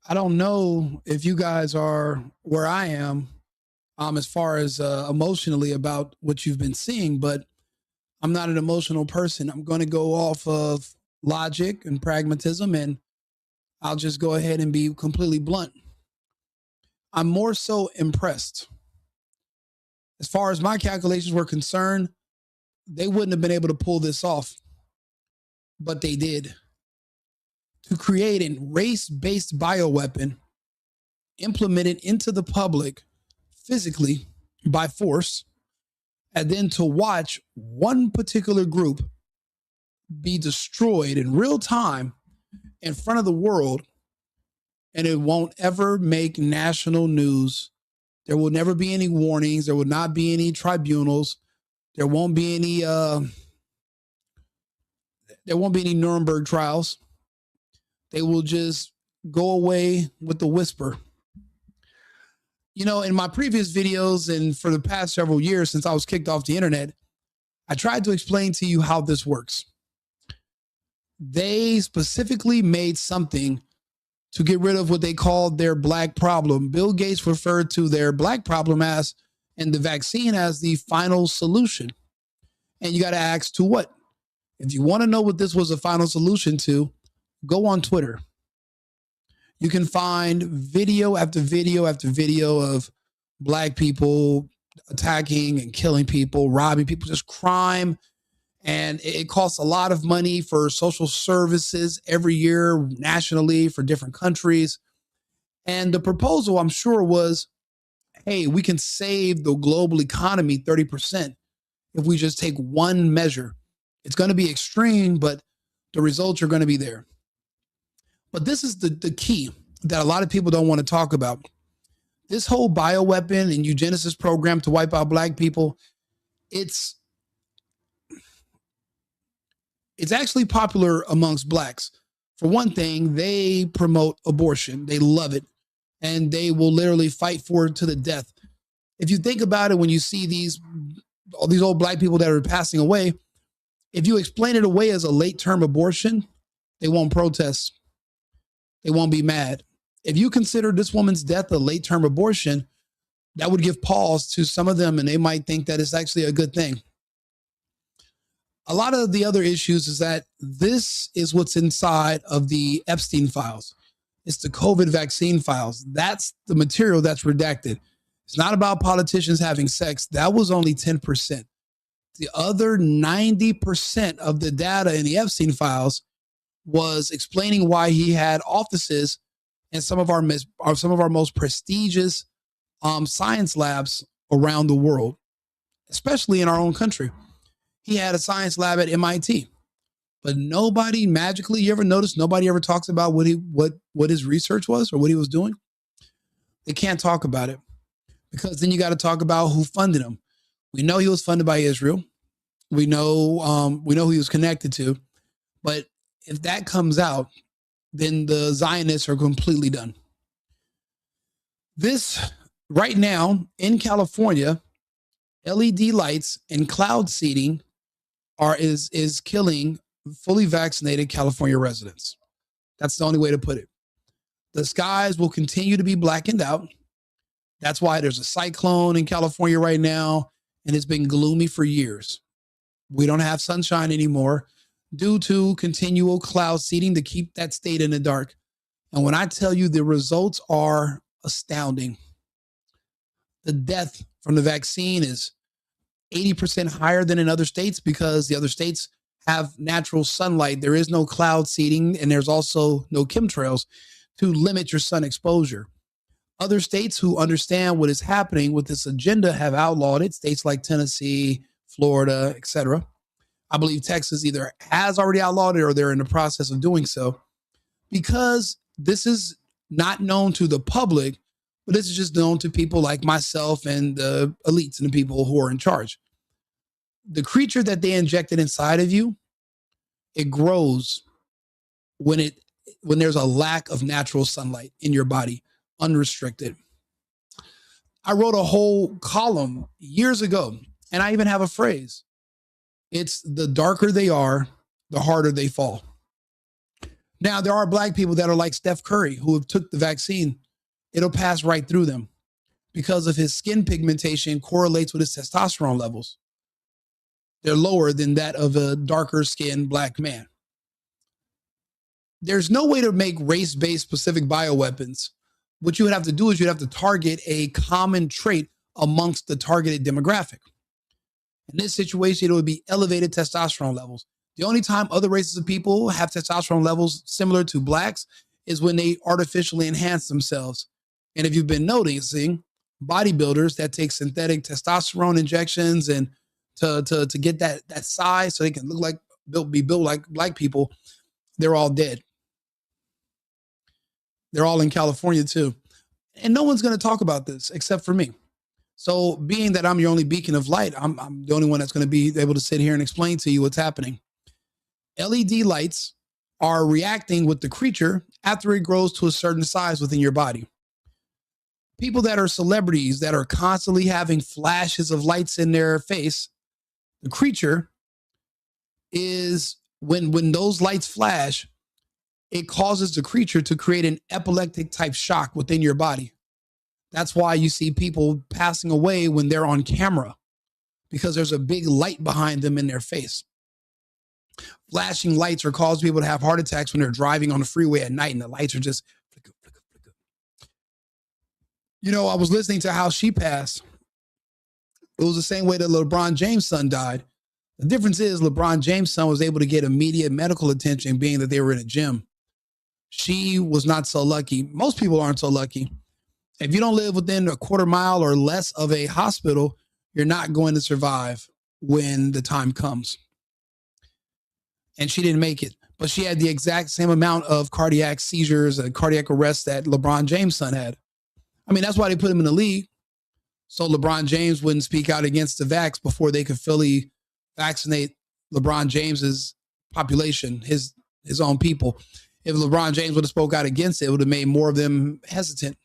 I don't know if you guys are where I am, as far as emotionally about what you've been seeing, but I'm not an emotional person. I'm going to go off of logic and pragmatism, and I'll just go ahead and be completely blunt. I'm more so impressed. As far as my calculations were concerned, they wouldn't have been able to pull this off, but they did. To create a race based bioweapon implemented into the public physically by force, and then to watch one particular group be destroyed in real time in front of the world, and it won't ever make national news. There will never be any warnings. There will not be any tribunals. There won't be any Nuremberg trials. They will just go away with the whisper. You know, in my previous videos and for the past several years since I was kicked off the internet, I tried to explain to you how this works. They specifically made something to get rid of what they called their black problem. Bill Gates referred to their black problem as, and the vaccine as, the final solution. And you got to ask, to what? If you want to know what this was a final solution to, go on Twitter. You can find video after video after video of black people attacking and killing people, robbing people, just crime. And it costs a lot of money for social services every year nationally for different countries. And the proposal, I'm sure, was, hey, we can save the global economy 30% if we just take one measure. It's going to be extreme, but the results are going to be there. But this is the key that a lot of people don't want to talk about. This whole bioweapon and eugenicist program to wipe out black people, it's actually popular amongst blacks. For one thing, they promote abortion. They love it. And they will literally fight for it to the death. If you think about it, when you see all these old black people that are passing away, if you explain it away as a late-term abortion, they won't protest. They won't be mad. If you consider this woman's death a late-term abortion, that would give pause to some of them, and they might think that it's actually a good thing. A lot of the other issues is that this is what's inside of the Epstein files. It's the COVID vaccine files. That's the material that's redacted. It's not about politicians having sex. That was only 10%. The other 90% of the data in the Epstein files was explaining why he had offices in some of our most prestigious science labs around the world, especially in our own country. He had a science lab at MIT, but nobody magically, you ever notice nobody ever talks about what his research was or what he was doing? They can't talk about it because then you got to talk about who funded him. We know he was funded by Israel. We know who he was connected to, but if that comes out, then the Zionists are completely done. This right now in California, LED lights and cloud seeding is killing fully vaccinated California residents. That's the only way to put it. The skies will continue to be blackened out. That's why there's a cyclone in California right now, and it's been gloomy for years. We don't have sunshine anymore due to continual cloud seeding to keep that state in the dark. And when I tell you, the results are astounding. The death from the vaccine is 80% higher than in other states because the other states have natural sunlight. There is no cloud seeding, and there's also no chemtrails to limit your sun exposure. Other states who understand what is happening with this agenda have outlawed it. States like Tennessee, Florida, etc. I believe Texas either has already outlawed it or they're in the process of doing so, because this is not known to the public, but this is just known to people like myself and the elites and the people who are in charge. The creature that they injected inside of you, it grows when there's a lack of natural sunlight in your body, unrestricted. I wrote a whole column years ago, and I even have a phrase. It's the darker they are, the harder they fall. Now, there are black people that are like Steph Curry who have took the vaccine. It'll pass right through them because of his skin pigmentation correlates with his testosterone levels. They're lower than that of a darker skinned black man. There's no way to make race-based specific bioweapons. What you would have to do is you'd have to target a common trait amongst the targeted demographic. In this situation, it would be elevated testosterone levels. The only time other races of people have testosterone levels similar to blacks is when they artificially enhance themselves. And if you've been noticing, bodybuilders that take synthetic testosterone injections and to get that size so they can look like be built like black people, they're all dead. They're all in California too. And no one's going to talk about this except for me. So being that I'm your only beacon of light, I'm the only one that's going to be able to sit here and explain to you what's happening. LED lights are reacting with the creature after it grows to a certain size within your body. People that are celebrities that are constantly having flashes of lights in their face, the creature is when those lights flash, it causes the creature to create an epileptic type shock within your body. That's why you see people passing away when they're on camera, because there's a big light behind them in their face. Flashing lights are cause people to have heart attacks when they're driving on the freeway at night and the lights are just flicker, flicker, flicker. You know, I was listening to how she passed. It was the same way that LeBron James' son died. The difference is LeBron James' son was able to get immediate medical attention being that they were in a gym. She was not so lucky. Most people aren't so lucky. If you don't live within a quarter mile or less of a hospital, you're not going to survive when the time comes. And she didn't make it, but she had the exact same amount of cardiac seizures and cardiac arrests that LeBron James' son had. I mean, that's why they put him in the league. So LeBron James wouldn't speak out against the vax before they could fully vaccinate LeBron James's population, his own people. If LeBron James would have spoke out against it, it would have made more of them hesitant.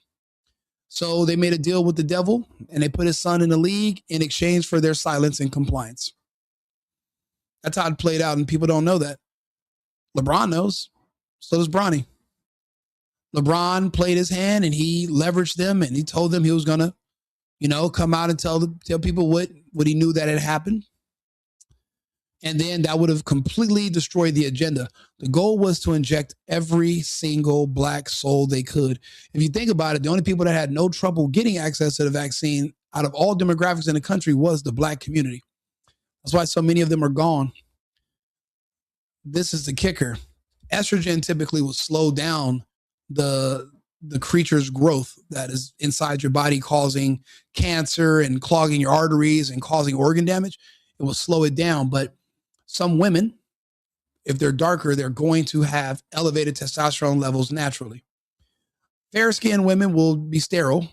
So they made a deal with the devil and they put his son in the league in exchange for their silence and compliance. That's how it played out, and people don't know that. LeBron knows. So does Bronny. LeBron played his hand and he leveraged them and he told them he was going to, come out and tell people what he knew that had happened. And then that would have completely destroyed the agenda. The goal was to inject every single black soul they could. If you think about it, the only people that had no trouble getting access to the vaccine out of all demographics in the country was the black community. That's why so many of them are gone. This is the kicker. Estrogen typically will slow down the creature's growth that is inside your body, causing cancer and clogging your arteries and causing organ damage. It will slow it down. But some women, if they're darker, they're going to have elevated testosterone levels naturally. Fair-skinned women will be sterile,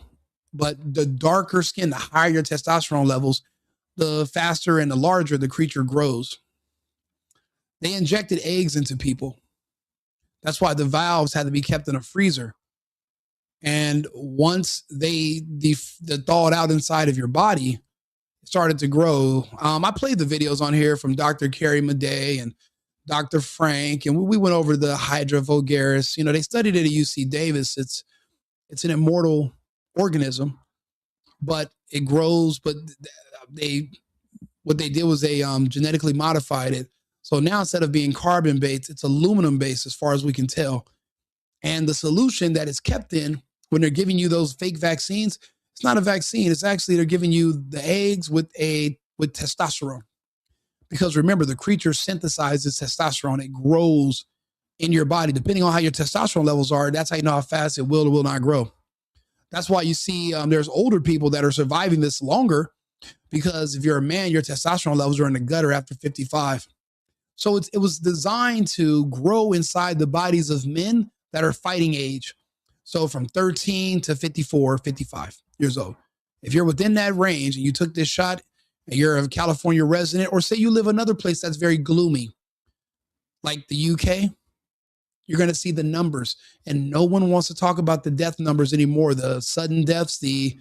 but the darker skin, the higher your testosterone levels, the faster and the larger the creature grows. They injected eggs into people. That's why the valves had to be kept in a freezer. And once they thawed out inside of your body, it started to grow. I played the videos on here from Dr. Carrie Madej and Dr. Frank, and we went over the Hydra vulgaris. They studied it at UC Davis. It's an immortal organism, but it grows. But what they did was they genetically modified it. So now instead of being carbon based, it's aluminum based as far as we can tell. And the solution that is kept in when they're giving you those fake vaccines, it's not a vaccine. It's actually they're giving you the eggs with testosterone. Because remember, the creature synthesizes testosterone. It grows in your body. Depending on how your testosterone levels are, that's how you know how fast it will or will not grow. That's why you see there's older people that are surviving this longer, because if you're a man, your testosterone levels are in the gutter after 55. So it was designed to grow inside the bodies of men that are fighting age. So from 13 to 54, 55 years old. If you're within that range and you took this shot and you're a California resident, or say you live another place that's very gloomy, like the UK, you're going to see the numbers. And no one wants to talk about the death numbers anymore. The sudden deaths, the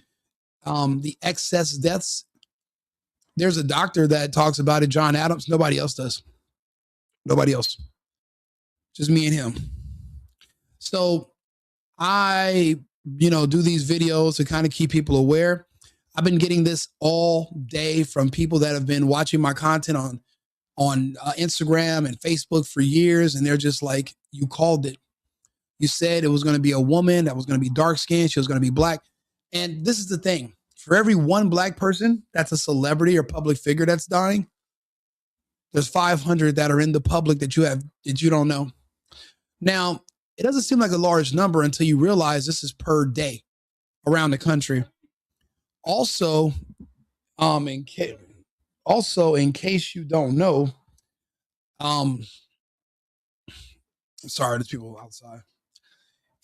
excess deaths. There's a doctor that talks about it, John Adams. Nobody else does. Nobody else. Just me and him. So I, do these videos to kind of keep people aware. I've been getting this all day from people that have been watching my content on Instagram and Facebook for years, and they're just like, "You called it. You said it was going to be a woman that was going to be dark skinned. She was going to be black." And this is the thing: for every one black person that's a celebrity or public figure that's dying, there's 500 that are in the public that you don't know. Now, it doesn't seem like a large number until you realize this is per day around the country. Also, in in case you don't know, um, sorry, there's people outside.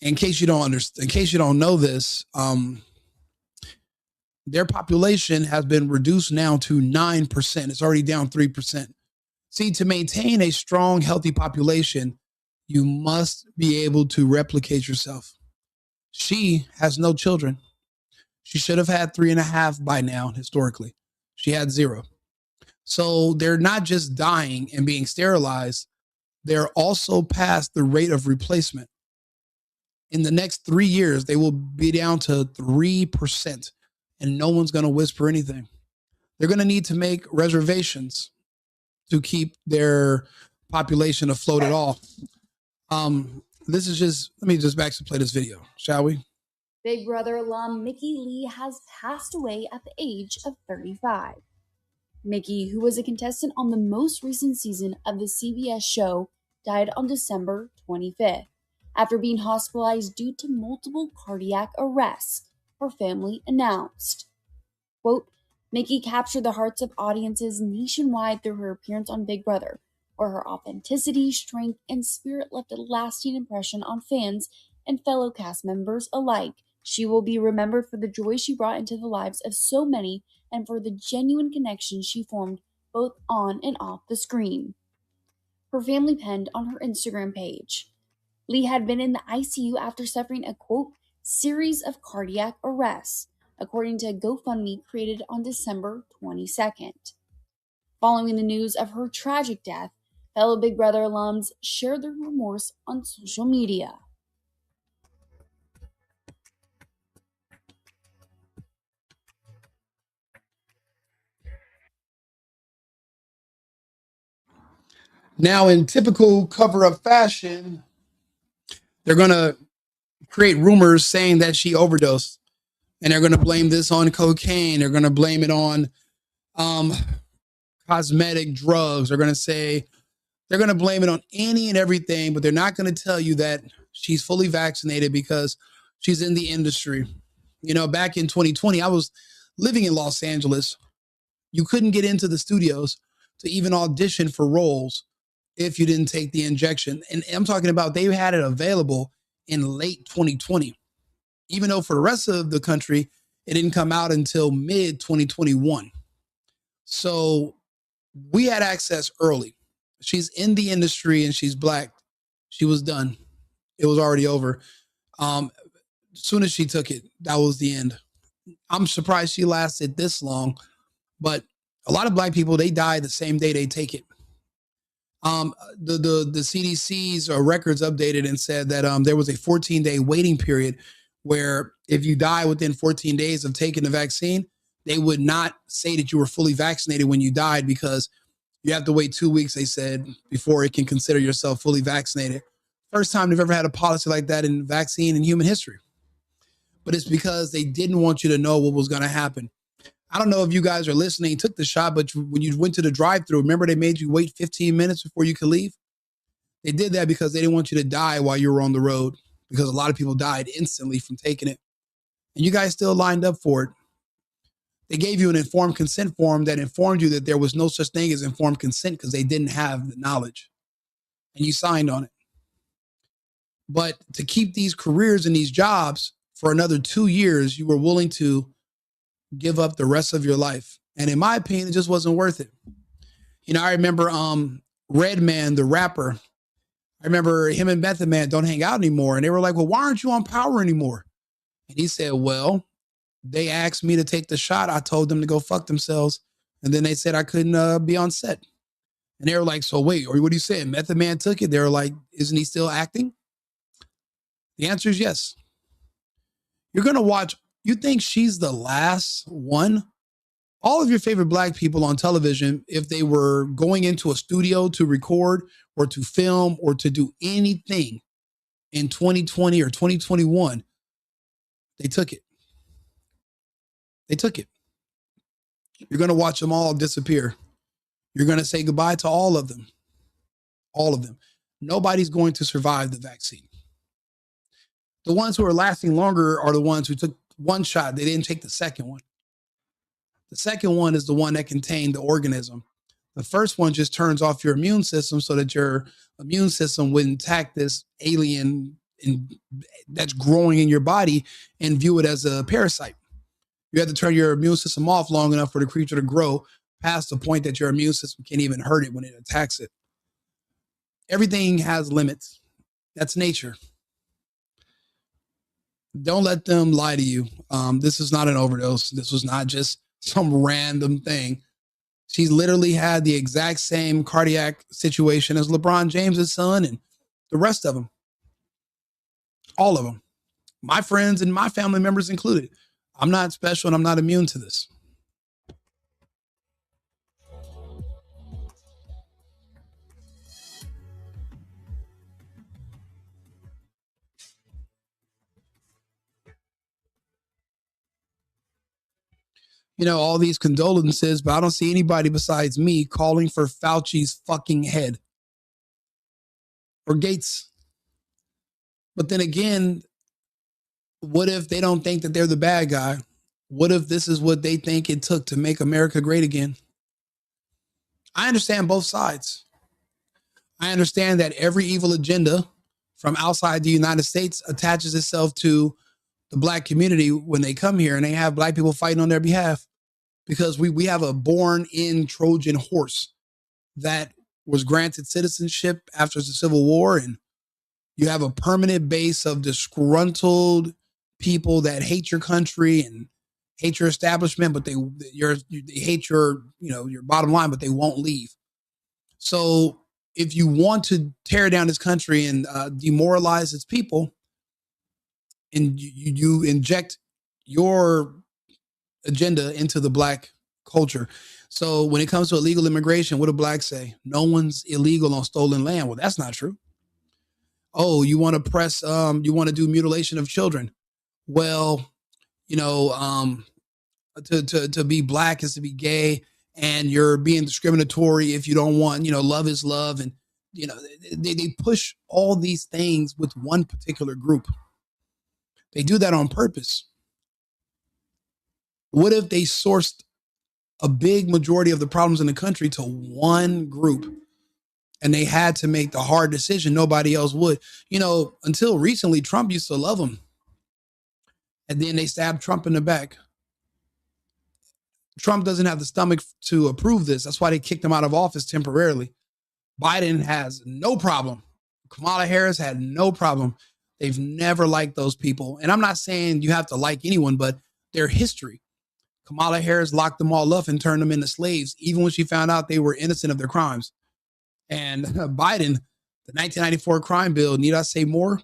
In case you don't understand, in case you don't know this, their population has been reduced now to 9%. It's already down 3%. See, to maintain a strong, healthy population, you must be able to replicate yourself. She has no children. She should have had three and a half by now, historically. She had zero. So they're not just dying and being sterilized, they're also past the rate of replacement. In the next 3 years, they will be down to 3%, and no one's going to whisper anything. They're going to need to make reservations to keep their population afloat at all. This is just, let me just back to play this video, shall we? Big Brother alum Mickey Lee has passed away at the age of 35. Mickey, who was a contestant on the most recent season of the CBS show, died on December 25th after being hospitalized due to multiple cardiac arrests, her family announced. Quote, Mickey captured the hearts of audiences nationwide through her appearance on Big Brother, where her authenticity, strength, and spirit left a lasting impression on fans and fellow cast members alike. She will be remembered for the joy she brought into the lives of so many and for the genuine connections she formed both on and off the screen. Her family penned on her Instagram page. Lee had been in the ICU after suffering a, quote, series of cardiac arrests, according to a GoFundMe created on December 22nd. Following the news of her tragic death, fellow Big Brother alums shared their remorse on social media. Now, in typical cover up fashion, they're going to create rumors saying that she overdosed. And they're going to blame this on cocaine. They're going to blame it on cosmetic drugs. They're going to say, they're going to blame it on any and everything, but they're not going to tell you that she's fully vaccinated because she's in the industry. Back in 2020, I was living in Los Angeles. You couldn't get into the studios to even audition for roles if you didn't take the injection. And I'm talking about they had it available in late 2020, even though for the rest of the country, it didn't come out until mid 2021. So we had access early. She's in the industry and she's black. She was done. It was already over. As soon as she took it, that was the end. I'm surprised she lasted this long, but a lot of black people, they die the same day they take it. The CDC's records updated and said that there was a 14-day waiting period where if you die within 14 days of taking the vaccine, they would not say that you were fully vaccinated when you died because you have to wait 2 weeks, they said, before it can consider yourself fully vaccinated. First time they've ever had a policy like that in vaccine in human history. But it's because they didn't want you to know what was going to happen. I don't know if you guys are listening, took the shot, but when you went to the drive-thru, remember they made you wait 15 minutes before you could leave? They did that because they didn't want you to die while you were on the road, because a lot of people died instantly from taking it. And you guys still lined up for it. They gave you an informed consent form that informed you that there was no such thing as informed consent because they didn't have the knowledge. And you signed on it. But to keep these careers and these jobs for another 2 years, you were willing to give up the rest of your life. And in my opinion, it just wasn't worth it. I remember Redman, the rapper. I remember him and Method Man don't hang out anymore. And they were like, well, why aren't you on Power anymore? And he said, well, they asked me to take the shot. I told them to go fuck themselves. And then they said I couldn't be on set. And they were like, so wait, or what are you saying? Method Man took it. They were like, isn't he still acting? The answer is yes. You're going to watch. You think she's the last one? All of your favorite black people on television, if they were going into a studio to record or to film or to do anything in 2020 or 2021, they took it. They took it. You're going to watch them all disappear. You're going to say goodbye to all of them. All of them. Nobody's going to survive the vaccine. The ones who are lasting longer are the ones who took one shot. They didn't take the second one. The second one is the one that contained the organism. The first one just turns off your immune system so that your immune system wouldn't attack this alien that's growing in your body and view it as a parasite. You have to turn your immune system off long enough for the creature to grow past the point that your immune system can't even hurt it when it attacks it. Everything has limits. That's nature. Don't let them lie to you. This is not an overdose. This was not just some random thing. She's literally had the exact same cardiac situation as LeBron James's son and the rest of them. All of them. My friends and my family members included. I'm not special and I'm not immune to this. You know, all these condolences, but I don't see anybody besides me calling for Fauci's fucking head or Gates. But then again, what if they don't think that they're the bad guy? What if this is what they think it took to make America great again? I understand both sides. I understand that every evil agenda from outside the United States attaches itself to the black community when they come here and they have black people fighting on their behalf because we have a born-in Trojan horse that was granted citizenship after the Civil War, and you have a permanent base of disgruntled people that hate your country and hate your establishment, but they hate your bottom line, but they won't leave. So if you want to tear down this country and demoralize its people, and you inject your agenda into the black culture. So when it comes to illegal immigration, what do blacks say? No one's illegal on stolen land. Well, that's not true. Oh, you want to press, you want to do mutilation of children. Well, to be black is to be gay, and you're being discriminatory if you don't want, love is love. And, they push all these things with one particular group. They do that on purpose. What if they sourced a big majority of the problems in the country to one group and they had to make the hard decision? Nobody else would. Until recently, Trump used to love them. And then they stabbed Trump in the back. Trump doesn't have the stomach to approve this. That's why they kicked him out of office temporarily. Biden has no problem. Kamala Harris had no problem. They've never liked those people. And I'm not saying you have to like anyone, but their history. Kamala Harris locked them all up and turned them into slaves, even when she found out they were innocent of their crimes. And Biden, the 1994 crime bill, need I say more?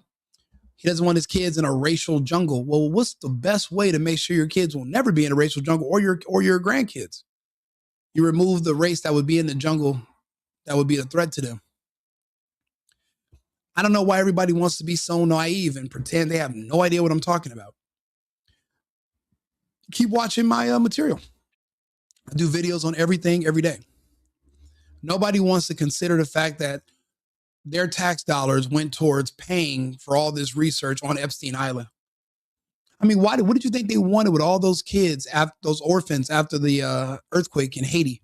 He doesn't want his kids in a racial jungle. Well, what's the best way to make sure your kids will never be in a racial jungle, or your grandkids? You remove the race that would be in the jungle that would be a threat to them. I don't know why everybody wants to be so naive and pretend they have no idea what I'm talking about. Keep watching my material. I do videos on everything every day. Nobody wants to consider the fact that their tax dollars went towards paying for all this research on Epstein Island. I mean, what did you think they wanted with all those kids, those orphans after the earthquake in Haiti?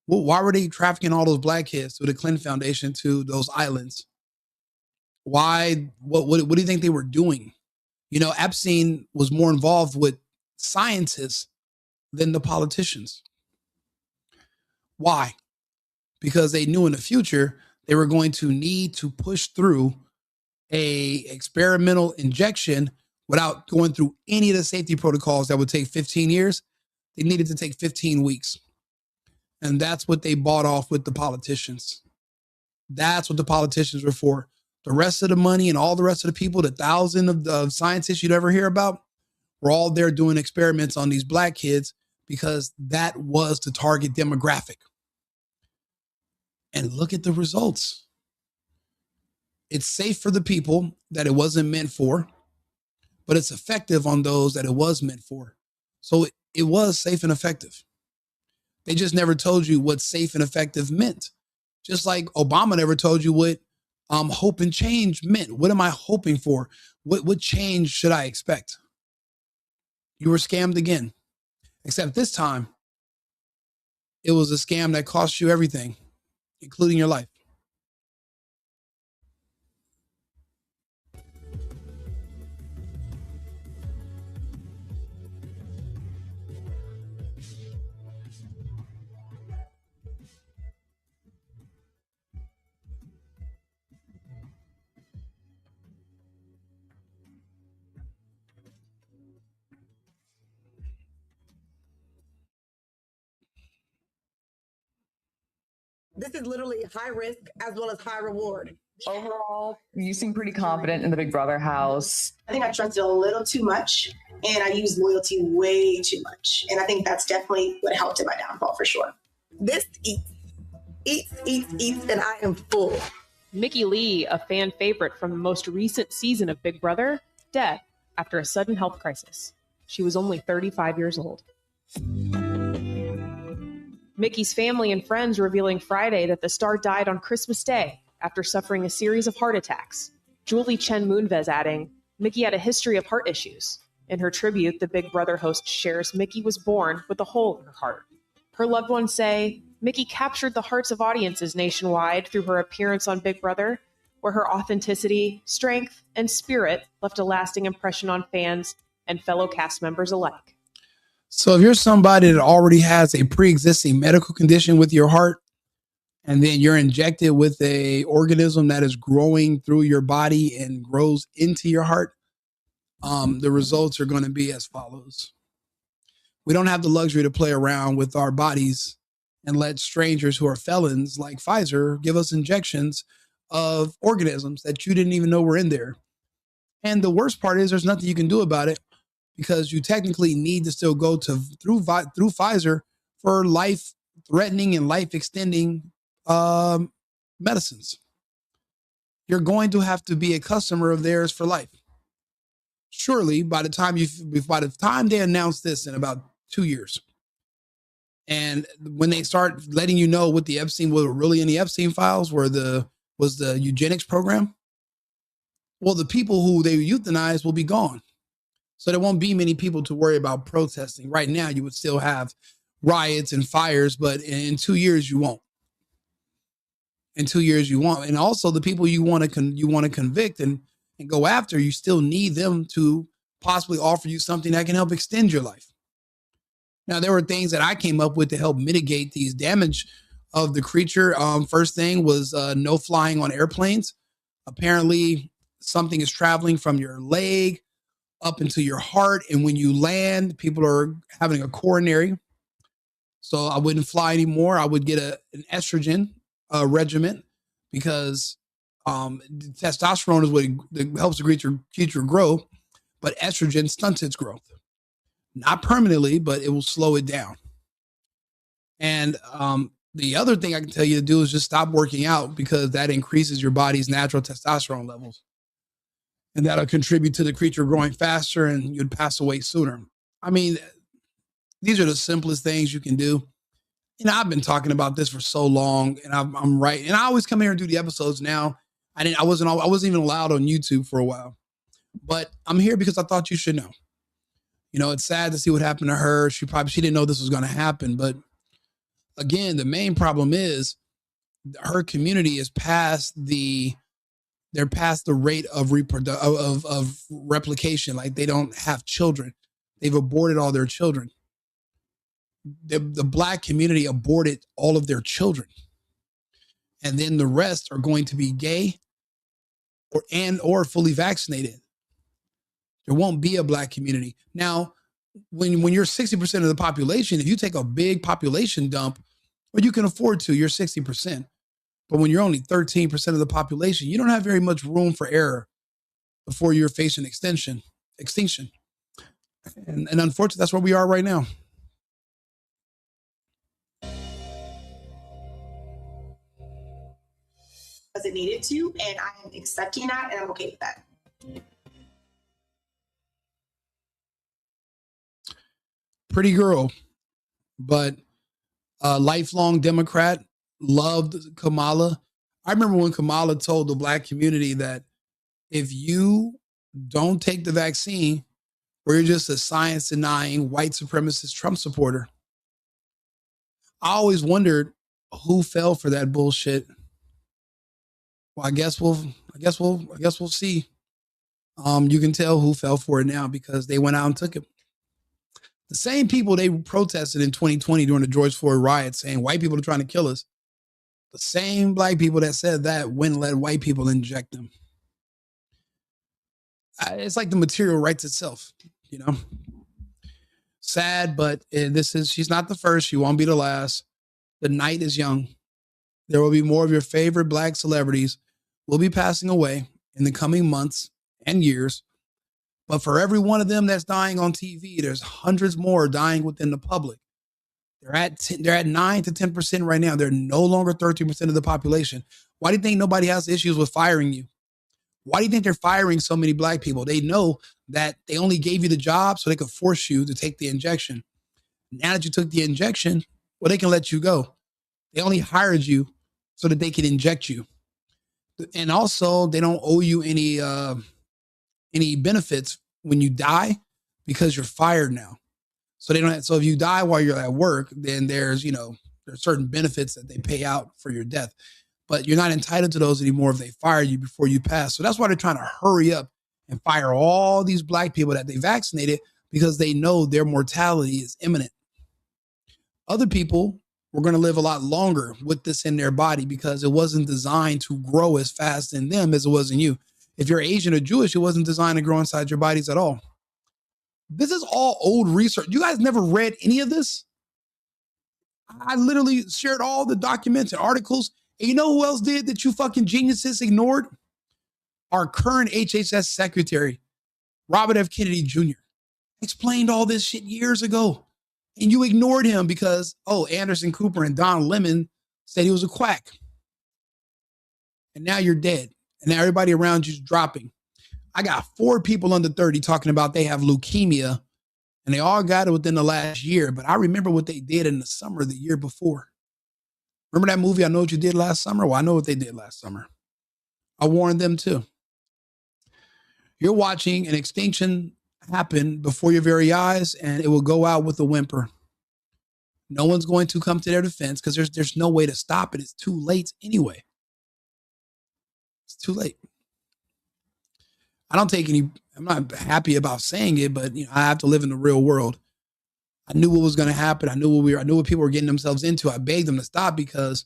Well, why were they trafficking all those black kids through the Clinton Foundation to those islands? Why? What do you think they were doing? Epstein was more involved with scientists than the politicians. Why? Because they knew in the future they were going to need to push through a experimental injection without going through any of the safety protocols that would take 15 years. They needed to take 15 weeks. And that's what they bought off with the politicians. That's what the politicians were for. The rest of the money and all the rest of the people, the thousand of scientists you'd ever hear about, were all there doing experiments on these black kids because that was the target demographic. And look at the results. It's safe for the people that it wasn't meant for, but it's effective on those that it was meant for. So it was safe and effective. They just never told you what safe and effective meant. Just like Obama never told you what hope and change meant. What am I hoping for? What change should I expect? You were scammed again. Except this time, it was a scam that cost you everything, including your life. This is literally high risk as well as high reward. Overall, you seem pretty confident in the Big Brother house. I think I trusted a little too much and I used loyalty way too much. And I think that's definitely what helped in my downfall for sure. This eats, and I am full. Mickey Lee, a fan favorite from the most recent season of Big Brother, dead after a sudden health crisis. She was only 35 years old. Mickey's family and friends revealing Friday that the star died on Christmas Day after suffering a series of heart attacks. Julie Chen Moonves adding, Mickey had a history of heart issues. In her tribute, the Big Brother host shares Mickey was born with a hole in her heart. Her loved ones say, Mickey captured the hearts of audiences nationwide through her appearance on Big Brother, where her authenticity, strength, and spirit left a lasting impression on fans and fellow cast members alike. So if you're somebody that already has a pre-existing medical condition with your heart, and then you're injected with a organism that is growing through your body and grows into your heart, the results are going to be as follows. We don't have the luxury to play around with our bodies and let strangers who are felons like Pfizer give us injections of organisms that you didn't even know were in there. And the worst part is there's nothing you can do about it, because you technically need to still go through Pfizer for life-threatening and life-extending medicines. You're going to have to be a customer of theirs for life. Surely, by the time they announce this in about 2 years, and when they start letting you know what were really in the Epstein files was the eugenics program, well, the people who they euthanized will be gone. So there won't be many people to worry about protesting. Right now, you would still have riots and fires, but in 2 years, you won't. In 2 years, you won't. And also, the people you want to convict and go after, you still need them to possibly offer you something that can help extend your life. Now, there were things that I came up with to help mitigate these damage of the creature. First thing was no flying on airplanes. Apparently, something is traveling from your leg up into your heart, and when you land, people are having a coronary. So I wouldn't fly anymore. I would get an estrogen regimen, because testosterone is what helps the creature grow, but estrogen stunts its growth. Not permanently, but it will slow it down. And the other thing I can tell you to do is just stop working out, because that increases your body's natural testosterone levels. And that'll contribute to the creature growing faster and you'd pass away sooner. I mean, these are the simplest things you can do. You know, I've been talking about this for so long, and I'm right. And I always come here and do the episodes now. I wasn't even allowed on YouTube for a while, but I'm here because I thought you should know. You know, it's sad to see what happened to her. She didn't know this was going to happen. But again, the main problem is her community is past the rate of replication. Like, they don't have children. They've aborted all their children. The Black community aborted all of their children. And then the rest are going to be gay or fully vaccinated. There won't be a Black community. Now, when you're 60% of the population, if you take a big population dump, well, you can afford to, you're 60%. But when you're only 13% of the population, you don't have very much room for error before you're facing extinction. And unfortunately, that's where we are right now. As it needed to, and I am accepting that, and I'm okay with that. Pretty girl, but a lifelong Democrat, loved Kamala. I remember when Kamala told the black community that if you don't take the vaccine, or you're just a science-denying white supremacist Trump supporter. I always wondered who fell for that bullshit. Well, I guess we'll see. You can tell who fell for it now because they went out and took it. The same people they protested in 2020 during the George Floyd riot saying white people are trying to kill us. The same black people that said that went and let white people inject them. It's like the material writes itself, you know. Sad, but she's not the first. She won't be the last. The night is young. There will be more of your favorite black celebrities will be passing away in the coming months and years. But for every one of them that's dying on TV, there's hundreds more dying within the public. They're at 9 to 10% right now. They're no longer 13% of the population. Why do you think nobody has issues with firing you? Why do you think they're firing so many black people? They know that they only gave you the job so they could force you to take the injection. Now that you took the injection, well, they can let you go. They only hired you so that they could inject you. And also, they don't owe you any benefits when you die because you're fired now. So they don't. So if you die while you're at work, then there's certain benefits that they pay out for your death. But you're not entitled to those anymore if they fire you before you pass. So that's why they're trying to hurry up and fire all these black people that they vaccinated because they know their mortality is imminent. Other people were going to live a lot longer with this in their body because it wasn't designed to grow as fast in them as it was in you. If you're Asian or Jewish, it wasn't designed to grow inside your bodies at all. This is all old research. You guys never read any of this? I literally shared all the documents and articles. And you know who else did that you fucking geniuses ignored? Our current HHS secretary, Robert F. Kennedy Jr. explained all this shit years ago. And you ignored him because, Anderson Cooper and Don Lemon said he was a quack. And now you're dead. And now everybody around you's dropping. I got 4 people under 30 talking about they have leukemia. And they all got it within the last year. But I remember what they did in the summer the year before. Remember that movie, I Know What You Did Last Summer? Well, I know what they did last summer. I warned them too. You're watching an extinction happen before your very eyes, and it will go out with a whimper. No one's going to come to their defense because there's no way to stop it. It's too late anyway. It's too late. I'm not happy about saying it, but I have to live in the real world. I knew what was going to happen. I knew what people were getting themselves into. I begged them to stop because,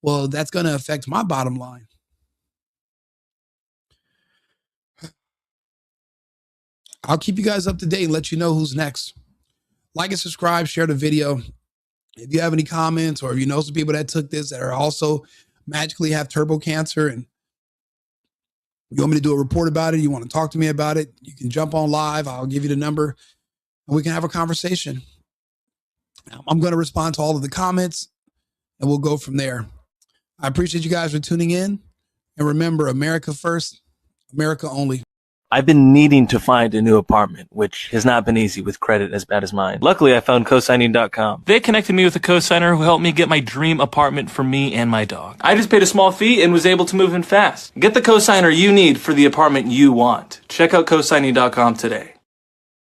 well, that's going to affect my bottom line. I'll keep you guys up to date and let you know who's next. Like and subscribe, share the video. If you have any comments or if you know some people that took this that are also magically have turbo cancer and you want me to do a report about it, you want to talk to me about it, you can jump on live. I'll give you the number and we can have a conversation. I'm going to respond to all of the comments and we'll go from there. I appreciate you guys for tuning in. And remember, America first, America only. I've been needing to find a new apartment, which has not been easy with credit as bad as mine. Luckily, I found cosigning.com. They connected me with a cosigner who helped me get my dream apartment for me and my dog. I just paid a small fee and was able to move in fast. Get the cosigner you need for the apartment you want. Check out cosigning.com today.